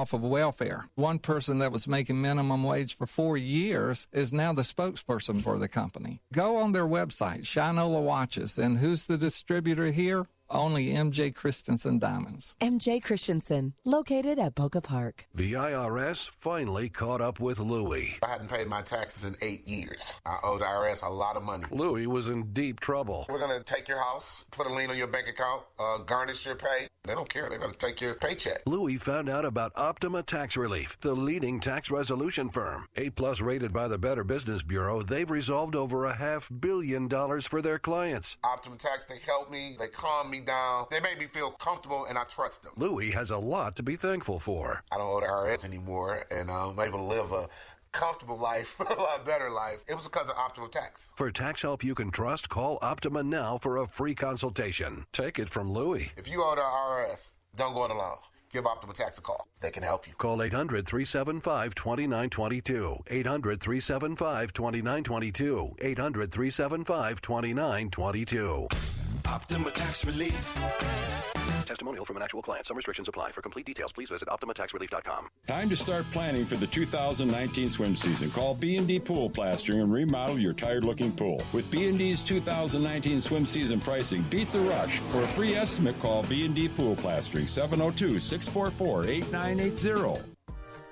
off of welfare. One person that was making minimum wage for 4 years is now the spokesperson for the company. Go on their website, Shinola Watches, and who's the distributor here? Only M.J. Christensen Diamonds. M.J. Christensen, located at Boca Park. The IRS finally caught up with Louie. I hadn't paid my taxes in 8 years. I owe the IRS a lot of money. Louie was in deep trouble. We're going to take your house, put a lien on your bank account, garnish your pay. They don't care. They're going to take your paycheck. Louie found out about Optima Tax Relief, the leading tax resolution firm. A+ rated by the Better Business Bureau, they've resolved over $500 million for their clients. Optima Tax, they help me. They calm me down. They make me feel comfortable, and I trust them. Louie has a lot to be thankful for. I don't owe the IRS anymore, and I'm able to live a comfortable life, a lot better life. It was because of Optima Tax. For tax help you can trust, call Optima now for a free consultation. Take it from Louie. If you owe the IRS, don't go it alone. Give Optima Tax a call. They can help you. Call 800-375-2922. 800-375-2922. 800-375-2922. Optima Tax Relief. Testimonial from an actual client. Some restrictions apply. For complete details, please visit OptimaTaxRelief.com. Time to start planning for the 2019 swim season. Call B&D Pool Plastering and remodel your tired-looking pool. With B&D's 2019 swim season pricing, beat the rush. For a free estimate, call B&D Pool Plastering, 702-644-8980.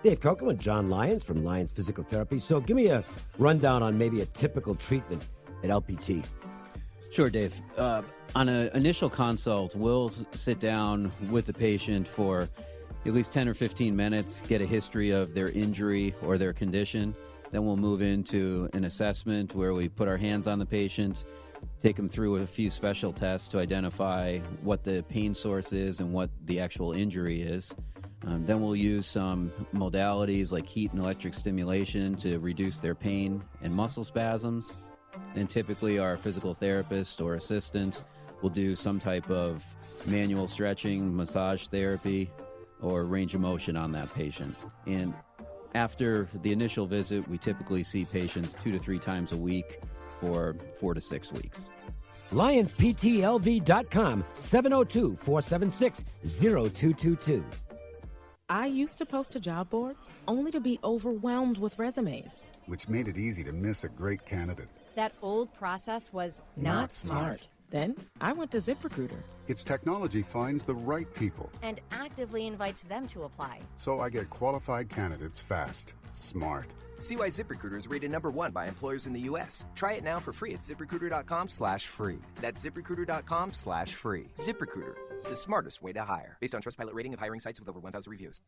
Dave Kochel and John Lyons from Lyons Physical Therapy. So give me a rundown on maybe a typical treatment at LPT. Sure, Dave. On an initial consult, we'll sit down with the patient for at least 10 or 15 minutes, get a history of their injury or their condition. Then we'll move into an assessment where we put our hands on the patient, take them through a few special tests to identify what the pain source is and what the actual injury is. Then we'll use some modalities like heat and electric stimulation to reduce their pain and muscle spasms. And typically our physical therapist or assistant will do some type of manual stretching, massage therapy, or range of motion on that patient. And after the initial visit, we typically see patients 2 to 3 times a week for 4 to 6 weeks. LionsPTLV.com, 702-476-0222. I used to post to job boards only to be overwhelmed with resumes, which made it easy to miss a great candidate. That old process was not smart. Then I went to ZipRecruiter. Its technology finds the right people and actively invites them to apply. So I get qualified candidates fast, smart. See why ZipRecruiter is rated #1 by employers in the U.S. Try it now for free at ZipRecruiter.com/free. That's ZipRecruiter.com/free. ZipRecruiter, the smartest way to hire. Based on Trustpilot rating of hiring sites with over 1,000 reviews.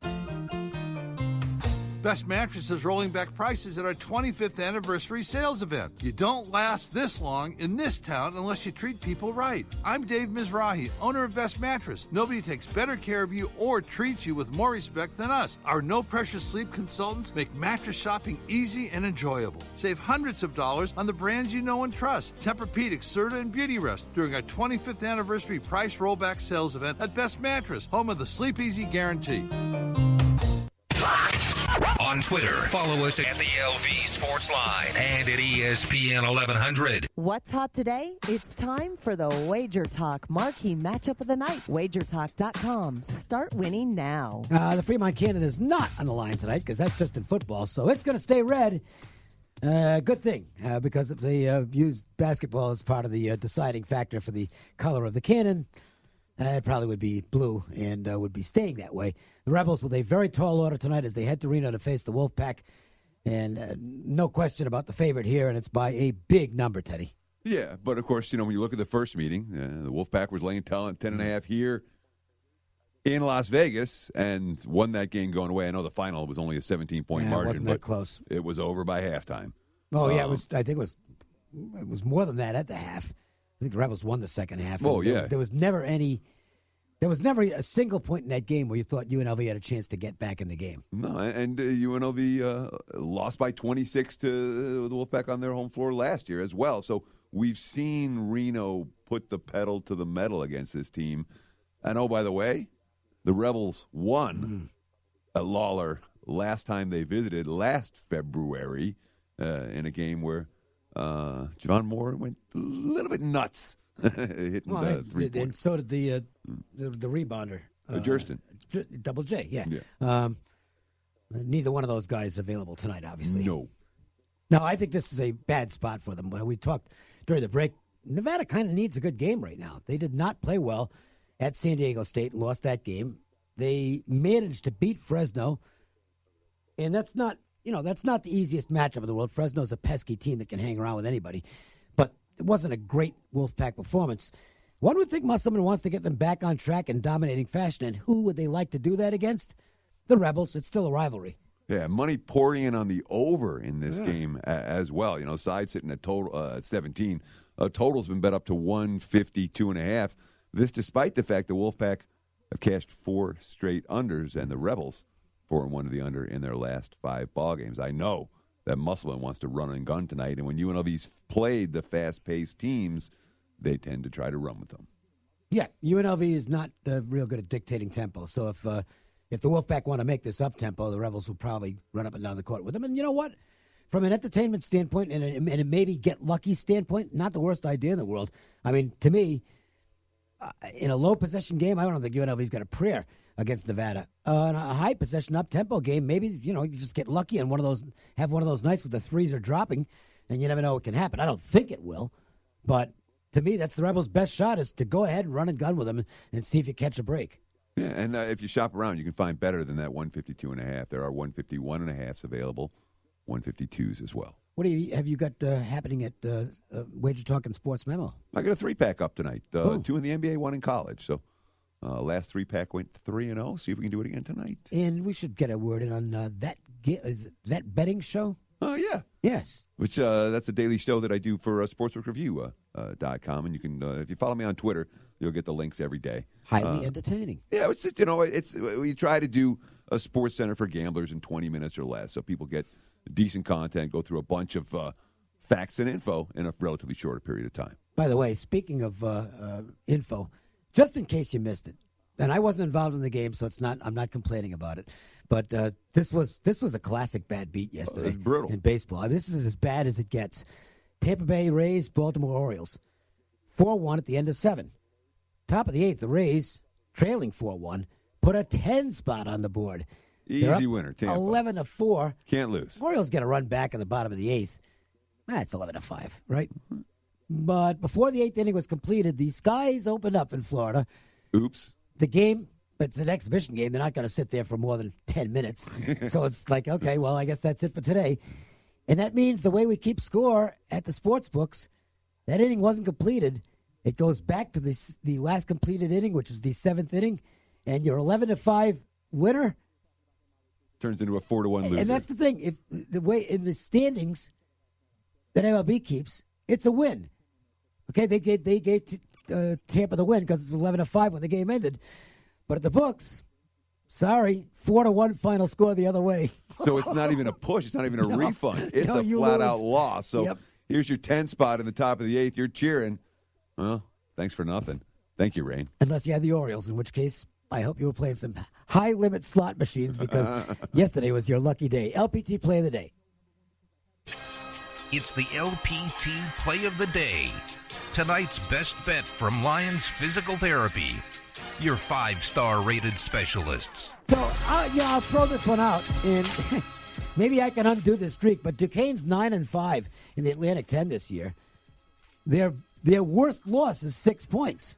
Best Mattress is rolling back prices at our 25th anniversary sales event. You don't last this long in this town unless you treat people right. I'm Dave Mizrahi, owner of Best Mattress. Nobody takes better care of you or treats you with more respect than us. Our no-pressure sleep consultants make mattress shopping easy and enjoyable. Save hundreds of dollars on the brands you know and trust. Tempur-Pedic, Serta, and Beautyrest during our 25th anniversary price rollback sales event at Best Mattress, home of the Sleep Easy Guarantee. On Twitter, follow us at the LV Sports Line and at ESPN 1100. What's hot today? It's time for the Wager Talk Marquee Matchup of the Night. WagerTalk.com. Start winning now. The Fremont Cannon is not on the line tonight because that's just in football, so it's going to stay red. Good thing, because if they used basketball as part of the deciding factor for the color of the cannon, it probably would be blue and would be staying that way. The Rebels with a very tall order tonight as they head to Reno to face the Wolfpack. And no question about the favorite here, and it's by a big number, Teddy. Yeah, but of course, when you look at the first meeting, the Wolfpack was laying 10.5 here in Las Vegas and won that game going away. I know the final was only a 17-point margin. It wasn't that close. It was over by halftime. Oh, yeah, I think it was more than that at the half. I think the Rebels won the second half. Oh, yeah. There was never a single point in that game where you thought UNLV had a chance to get back in the game. No, and UNLV lost by 26 to the Wolfpack on their home floor last year as well. So we've seen Reno put the pedal to the metal against this team. And, oh, by the way, the Rebels won at Lawler last time they visited last February in a game where Javon Moore went a little bit nuts. Hitting the 3 points. And so did the rebounder. Jurston. Double J, yeah. Neither one of those guys available tonight, obviously. No. No, I think this is a bad spot for them. We talked during the break. Nevada kind of needs a good game right now. They did not play well at San Diego State and lost that game. They managed to beat Fresno, and that's not the easiest matchup in the world. Fresno's a pesky team that can hang around with anybody, but it wasn't a great Wolfpack performance. One would think Musselman wants to get them back on track in dominating fashion, and who would they like to do that against? The Rebels. It's still a rivalry. Yeah, money pouring in on the over in this game as well. Side sitting at total 17. Total's been bet up to 152.5. This despite the fact the Wolfpack have cashed 4 straight unders, and the Rebels 4-1 to the under in their last 5 ball games. I know that Musselman wants to run and gun tonight, and when UNLV's played the fast-paced teams, they tend to try to run with them. Yeah, UNLV is not real good at dictating tempo. So if the Wolfpack want to make this up tempo, the Rebels will probably run up and down the court with them. And you know what? From an entertainment standpoint and a maybe get lucky standpoint, not the worst idea in the world. I mean, to me, in a low possession game, I don't think UNLV's got a prayer against Nevada. In a high possession up tempo game, maybe you just get lucky and have one of those nights where the threes are dropping, and you never know what can happen. I don't think it will, but to me, that's the Rebels' best shot is to go ahead and run and gun with them and see if you catch a break. Yeah, and if you shop around, you can find better than that 152.5. There are 151.5s available, 152s as well. What have you got happening at Wager Talk and Sports Memo? I got a 3-pack up tonight. 2 in the NBA, 1 in college. So last 3-pack went 3-0. See if we can do it again tonight. And we should get a word in on that betting show. Oh, yeah. Yes. Which that's a daily show that I do for sportsbookreview.com. And you can, if you follow me on Twitter, you'll get the links every day. Highly entertaining. Yeah, it's just, we try to do a sports center for gamblers in 20 minutes or less. So people get decent content, go through a bunch of facts and info in a relatively short period of time. By the way, speaking of info, just in case you missed it, and I wasn't involved in the game, so I'm not complaining about it. But this was a classic bad beat yesterday. It's brutal in baseball. I mean, this is as bad as it gets. Tampa Bay Rays, Baltimore Orioles, 4-1 at the end of 7. Top of the 8th, the Rays trailing 4-1, put a 10 spot on the board. Easy winner, Tampa. 11-4. Can't lose. Orioles get a run back in the bottom of the 8th. It's 11-5, right? But before the 8th inning was completed, the skies opened up in Florida. Oops. The game, it's an exhibition game. They're not going to sit there for more than 10 minutes. So it's like, okay, well, I guess that's it for today. And that means the way we keep score at the sports books, that inning wasn't completed. It goes back to the last completed inning, which is the 7th inning, and your 11-5 winner turns into a 4-1 loser. And that's the thing. If the way in the standings that MLB keeps, it's a win. Okay, they gave Tampa the win because it was 11-5 when the game ended. But at the books, sorry, 4-1 final score the other way. So it's not even a push. It's not even a refund. It's a flat-out loss. So here's your 10 spot in the top of the 8th. You're cheering. Well, thanks for nothing. Thank you, Rain. Unless you had the Orioles, in which case I hope you were playing some high-limit slot machines because yesterday was your lucky day. LPT Play of the Day. It's the LPT Play of the Day. Tonight's best bet from Lions Physical Therapy. Your 5-star rated specialists. So, I'll throw this one out, and maybe I can undo this streak, but Duquesne's 9-5 in the Atlantic 10 this year. Their worst loss is 6 points.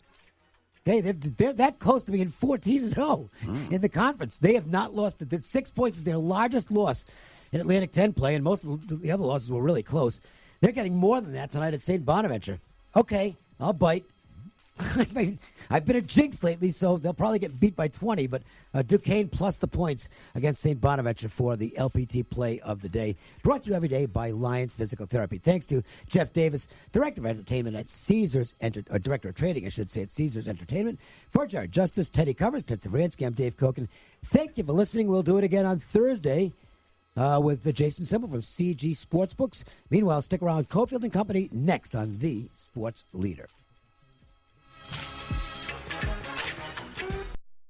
Okay, they're that close to being 14-0 in the conference. They have not lost. 6 points is their largest loss in Atlantic 10 play, and most of the other losses were really close. They're getting more than that tonight at St. Bonaventure. Okay, I'll bite. I mean, I've been a jinx lately, so they'll probably get beat by 20, but Duquesne plus the points against St. Bonaventure for the LPT Play of the Day. Brought to you every day by Lions Physical Therapy. Thanks to Jeff Davis, Director of Entertainment at Caesars, Director of Trading, I should say, at Caesars Entertainment. For Jared Justice, Teddy Covers, Ted Savransky, I'm Dave Koken. Thank you for listening. We'll do it again on Thursday with Jason Simple from CG Sportsbooks. Meanwhile, stick around. Cofield and Company next on The Sports Leader.